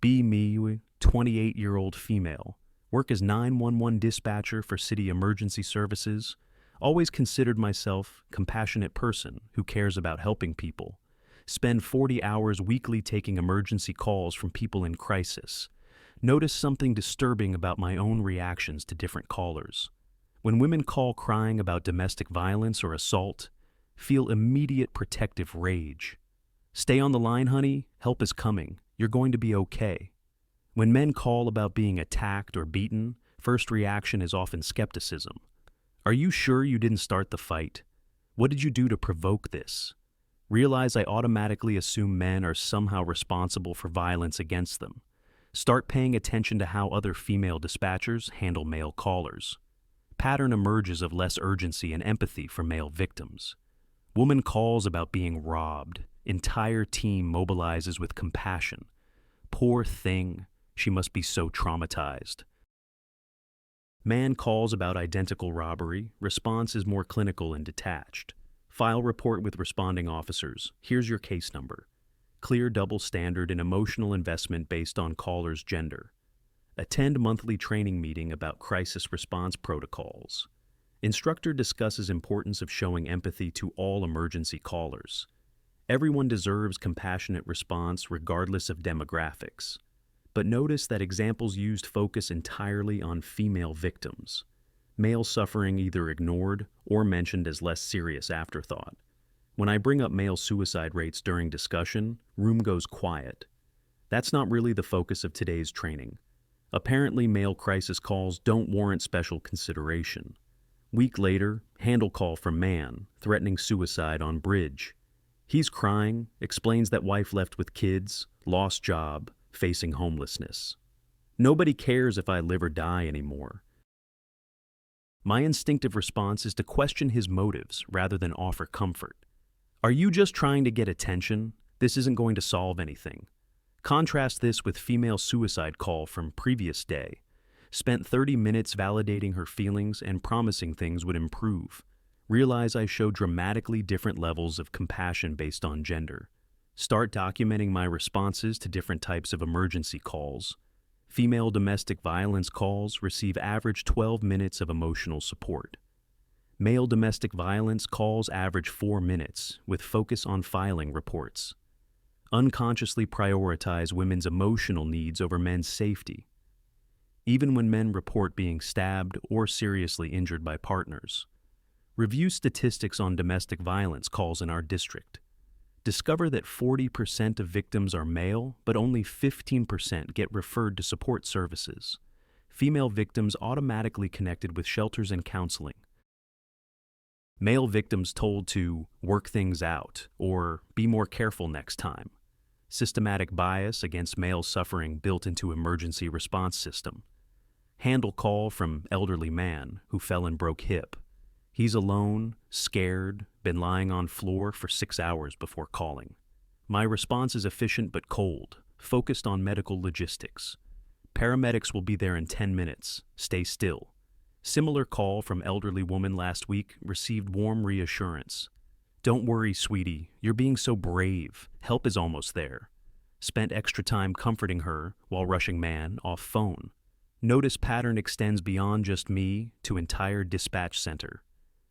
Be me, 28-year-old female. Work as 911 dispatcher for city emergency services. Always considered myself compassionate person who cares about helping people. Spend 40 hours weekly taking emergency calls from people in crisis. Notice something disturbing about my own reactions to different callers. When women call crying about domestic violence or assault, feel immediate protective rage. Stay on the line, honey. Help is coming. You're going to be okay. When men call about being attacked or beaten, first reaction is often skepticism. Are you sure you didn't start the fight? What did you do to provoke this? Realize I automatically assume men are somehow responsible for violence against them. Start paying attention to how other female dispatchers handle male callers. Pattern emerges of less urgency and empathy for male victims. Woman calls about being robbed. Entire team mobilizes with compassion. Poor thing, she must be so traumatized. Man calls about identical robbery. Response is more clinical and detached. File report with responding officers. Here's your case number. Clear double standard and emotional investment based on caller's gender. Attend monthly training meeting about crisis response protocols. Instructor discusses importance of showing empathy to all emergency callers. Everyone deserves compassionate response regardless of demographics. But notice that examples used focus entirely on female victims. Male suffering either ignored or mentioned as less serious afterthought. When I bring up male suicide rates during discussion, room goes quiet. That's not really the focus of today's training. Apparently, male crisis calls don't warrant special consideration. Week later, handle call from man, threatening suicide on bridge. He's crying, explains that wife left with kids, lost job, facing homelessness. Nobody cares if I live or die anymore. My instinctive response is to question his motives rather than offer comfort. Are you just trying to get attention? This isn't going to solve anything. Contrast this with female suicide call from previous day. Spent 30 minutes validating her feelings and promising things would improve. Realize I show dramatically different levels of compassion based on gender. Start documenting my responses to different types of emergency calls. Female domestic violence calls receive average 12 minutes of emotional support. Male domestic violence calls average 4 minutes, with focus on filing reports. Unconsciously prioritize women's emotional needs over men's safety. Even when men report being stabbed or seriously injured by partners. Review statistics on domestic violence calls in our district. Discover that 40% of victims are male, but only 15% get referred to support services. Female victims automatically connected with shelters and counseling. Male victims told to work things out or be more careful next time. Systematic bias against male suffering built into emergency response system. Handle call from elderly man who fell and broke hip. He's alone, scared, been lying on floor for 6 hours before calling. My response is efficient but cold, focused on medical logistics. Paramedics will be there in 10 minutes. Stay still. Similar call from elderly woman last week received warm reassurance. Don't worry, sweetie. You're being so brave. Help is almost there. Spent extra time comforting her while rushing man off phone. Notice pattern extends beyond just me to entire dispatch center.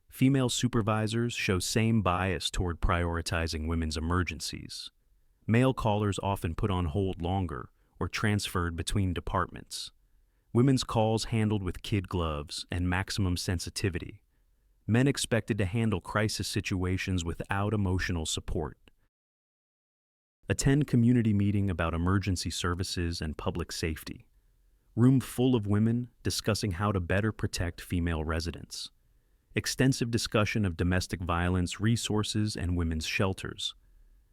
Female supervisors show same bias toward prioritizing women's emergencies. Male callers often put on hold longer or transferred between departments. Women's calls handled with kid gloves and maximum sensitivity. Men expected to handle crisis situations without emotional support. Attend community meeting about emergency services and public safety. Room full of women discussing how to better protect female residents. Extensive discussion of domestic violence resources and women's shelters.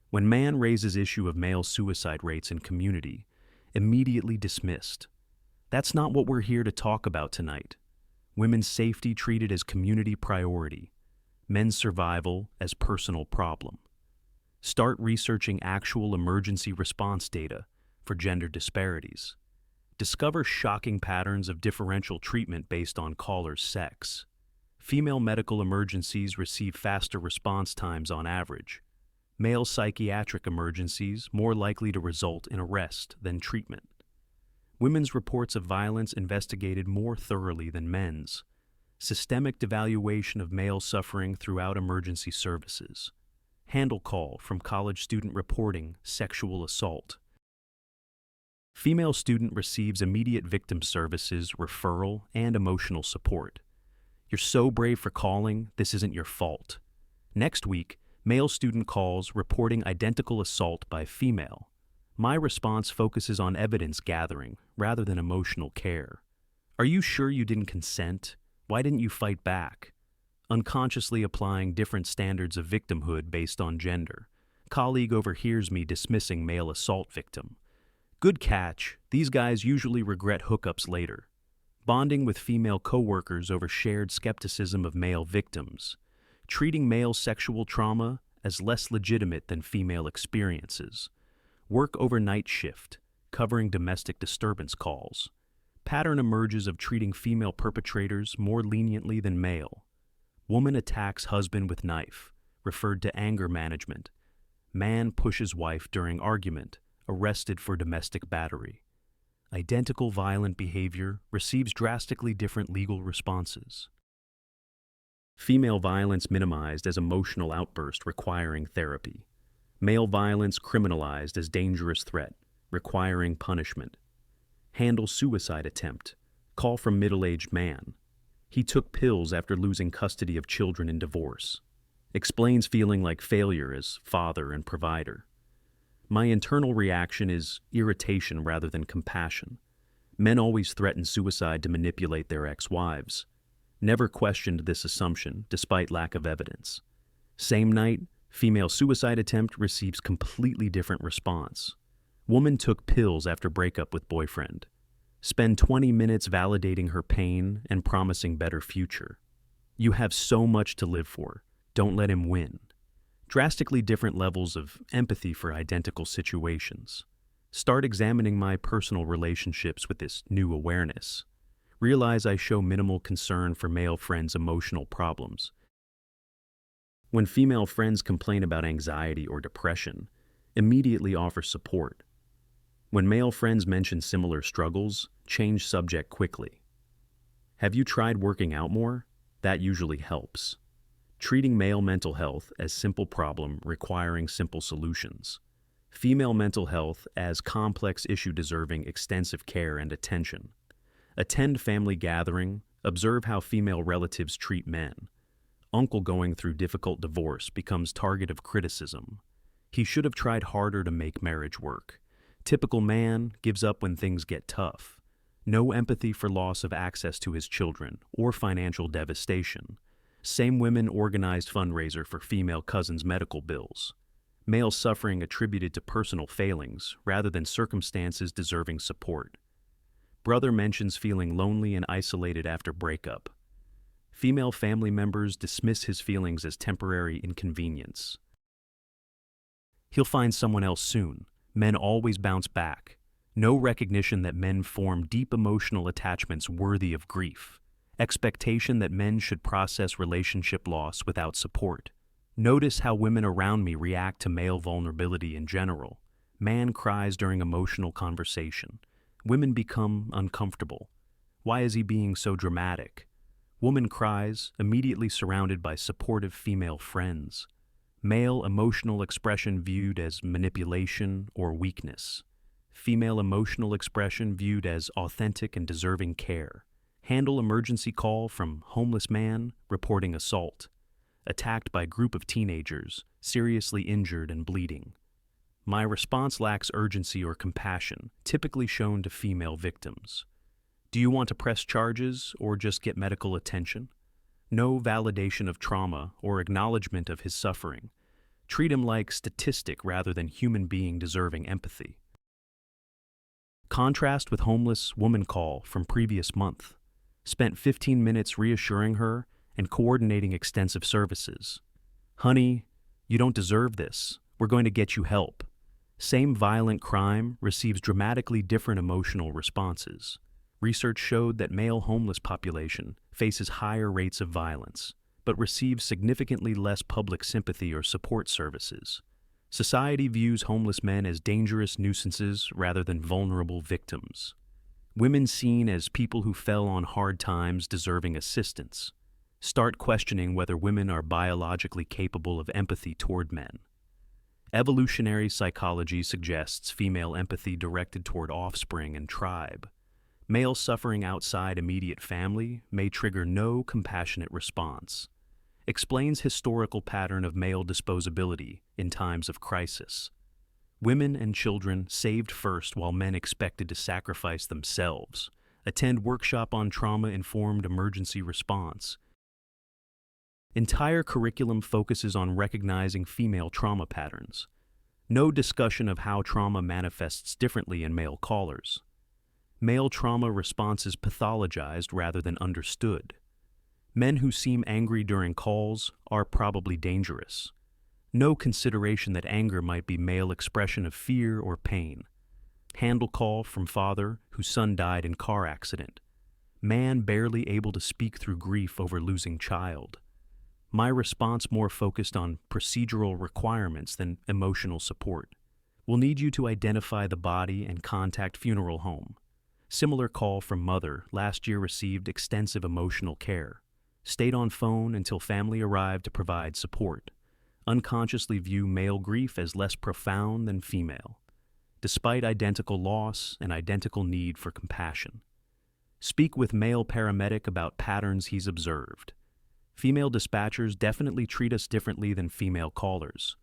When man raises issue of male suicide rates in community, immediately dismissed. That's not what we're here to talk about tonight. Women's safety treated as community priority. Men's survival as personal problem. Start researching actual emergency response data for gender disparities. Discover shocking patterns of differential treatment based on caller's sex. Female medical emergencies receive faster response times on average. Male psychiatric emergencies more likely to result in arrest than treatment. Women's reports of violence investigated more thoroughly than men's. Systemic devaluation of male suffering throughout emergency services. Handle call from college student reporting sexual assault. Female student receives immediate victim services, referral, and emotional support. You're so brave for calling, this isn't your fault. Next week, male student calls reporting identical assault by female. My response focuses on evidence gathering rather than emotional care. Are you sure you didn't consent? Why didn't you fight back? Unconsciously applying different standards of victimhood based on gender. Colleague overhears me dismissing male assault victim. Good catch, these guys usually regret hookups later. Bonding with female coworkers over shared skepticism of male victims. Treating male sexual trauma as less legitimate than female experiences. Work overnight shift, covering domestic disturbance calls. Pattern emerges of treating female perpetrators more leniently than male. Woman attacks husband with knife, referred to anger management. Man pushes wife during argument, arrested for domestic battery. Identical violent behavior receives drastically different legal responses. Female violence minimized as emotional outburst requiring therapy. Male violence criminalized as dangerous threat, requiring punishment. Handle suicide attempt. Call from middle-aged man. He took pills after losing custody of children in divorce. Explains feeling like failure as father and provider. My internal reaction is irritation rather than compassion. Men always threaten suicide to manipulate their ex-wives. Never questioned this assumption, despite lack of evidence. Same night, female suicide attempt receives completely different response. Woman took pills after breakup with boyfriend. Spend 20 minutes validating her pain and promising better future. You have so much to live for. Don't let him win. Drastically different levels of empathy for identical situations. Start examining my personal relationships with this new awareness. Realize I show minimal concern for male friends' emotional problems. When female friends complain about anxiety or depression, immediately offer support. When male friends mention similar struggles, change subject quickly. Have you tried working out more? That usually helps. Treating male mental health as simple problem requiring simple solutions. Female mental health as complex issue deserving extensive care and attention. Attend family gathering, observe how female relatives treat men. Uncle going through difficult divorce becomes target of criticism. He should have tried harder to make marriage work. Typical man gives up when things get tough. No empathy for loss of access to his children or financial devastation. Same women organized fundraiser for female cousins' medical bills. Male suffering attributed to personal failings rather than circumstances deserving support. Brother mentions feeling lonely and isolated after breakup. Female family members dismiss his feelings as temporary inconvenience. He'll find someone else soon. Men always bounce back. No recognition that men form deep emotional attachments worthy of grief. Expectation that men should process relationship loss without support. Notice how women around me react to male vulnerability in general. Man cries during emotional conversation. Women become uncomfortable. Why is he being so dramatic? Woman cries, immediately surrounded by supportive female friends. Male emotional expression viewed as manipulation or weakness. Female emotional expression viewed as authentic and deserving care. Handle emergency call from homeless man reporting assault. Attacked by group of teenagers, seriously injured and bleeding. My response lacks urgency or compassion, typically shown to female victims. Do you want to press charges or just get medical attention? No validation of trauma or acknowledgement of his suffering. Treat him like statistic rather than human being deserving empathy. Contrast with homeless woman call from previous month. Spent 15 minutes reassuring her and coordinating extensive services. Honey, you don't deserve this. We're going to get you help. Same violent crime receives dramatically different emotional responses. Research showed that male homeless population faces higher rates of violence, but receives significantly less public sympathy or support services. Society views homeless men as dangerous nuisances rather than vulnerable victims. Women seen as people who fell on hard times deserving assistance. Start questioning whether women are biologically capable of empathy toward men. Evolutionary psychology suggests female empathy directed toward offspring and tribe. Male suffering outside immediate family may trigger no compassionate response. Explains historical pattern of male disposability in times of crisis. Women and children saved first while men expected to sacrifice themselves. Attend workshop on trauma-informed emergency response. Entire curriculum focuses on recognizing female trauma patterns. No discussion of how trauma manifests differently in male callers. Male trauma responses pathologized rather than understood. Men who seem angry during calls are probably dangerous. No consideration that anger might be male expression of fear or pain. Handle call from father whose son died in car accident. Man barely able to speak through grief over losing child. My response more focused on procedural requirements than emotional support. Will need you to identify the body and contact funeral home. Similar call from mother last year received extensive emotional care. Stayed on phone until family arrived to provide support. Unconsciously view male grief as less profound than female, despite identical loss and identical need for compassion. Speak with male paramedic about patterns he's observed. Female dispatchers definitely treat us differently than female callers.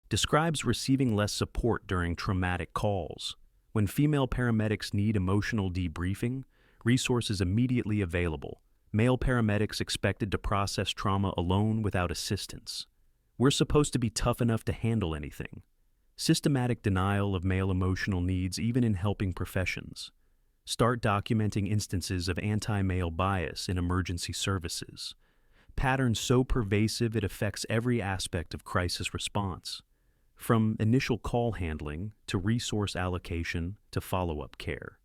Describes receiving less support during traumatic calls. When female paramedics need emotional debriefing, resources immediately available. Male paramedics expected to process trauma alone without assistance. We're supposed to be tough enough to handle anything. Systematic denial of male emotional needs even in helping professions. Start documenting instances of anti-male bias in emergency services. Patterns so pervasive it affects every aspect of crisis response, from initial call handling to resource allocation to follow-up care.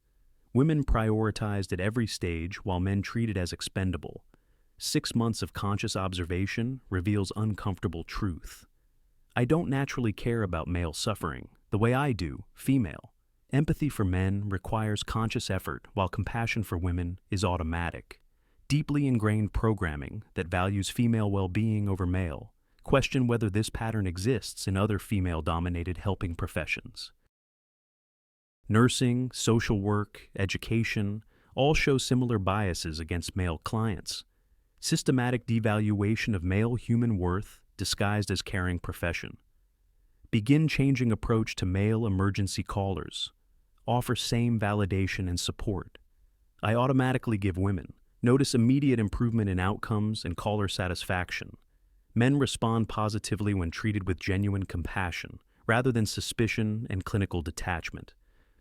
Women prioritized at every stage while men treated as expendable. 6 months of conscious observation reveals uncomfortable truth. I don't naturally care about male suffering the way I do female. Empathy for men requires conscious effort, while compassion for women is automatic. Deeply ingrained programming that values female well-being over male. Question whether this pattern exists in other female-dominated helping professions. Nursing, social work, education all show similar biases against male clients. Systematic devaluation of male human worth disguised as caring profession. Begin changing approach to male emergency callers. Offer same validation and support. I automatically give women. Notice immediate improvement in outcomes and caller satisfaction. Men respond positively when treated with genuine compassion, rather than suspicion and clinical detachment.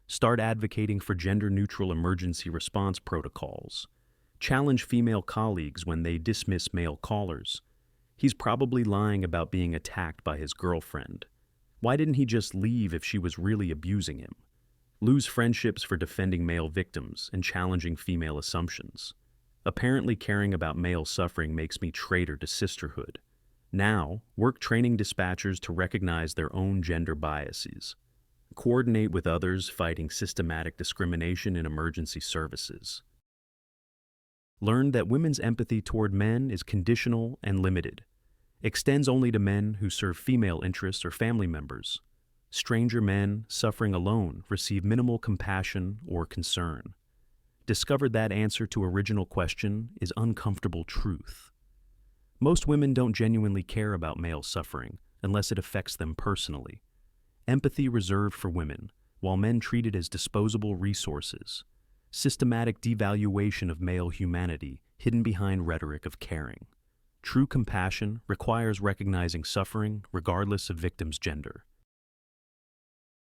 Start advocating for gender-neutral emergency response protocols. Challenge female colleagues when they dismiss male callers. He's probably lying about being attacked by his girlfriend. Why didn't he just leave if she was really abusing him? Lose friendships for defending male victims and challenging female assumptions. Apparently caring about male suffering makes me traitor to sisterhood. Now, work training dispatchers to recognize their own gender biases. Coordinate with others fighting systematic discrimination in emergency services. Learn that women's empathy toward men is conditional and limited. Extends only to men who serve female interests or family members. Stranger men suffering alone receive minimal compassion or concern. Discovered that answer to original question is uncomfortable truth. Most women don't genuinely care about male suffering unless it affects them personally. Empathy reserved for women, while men treated as disposable resources. Systematic devaluation of male humanity hidden behind rhetoric of caring. True compassion requires recognizing suffering regardless of victim's gender.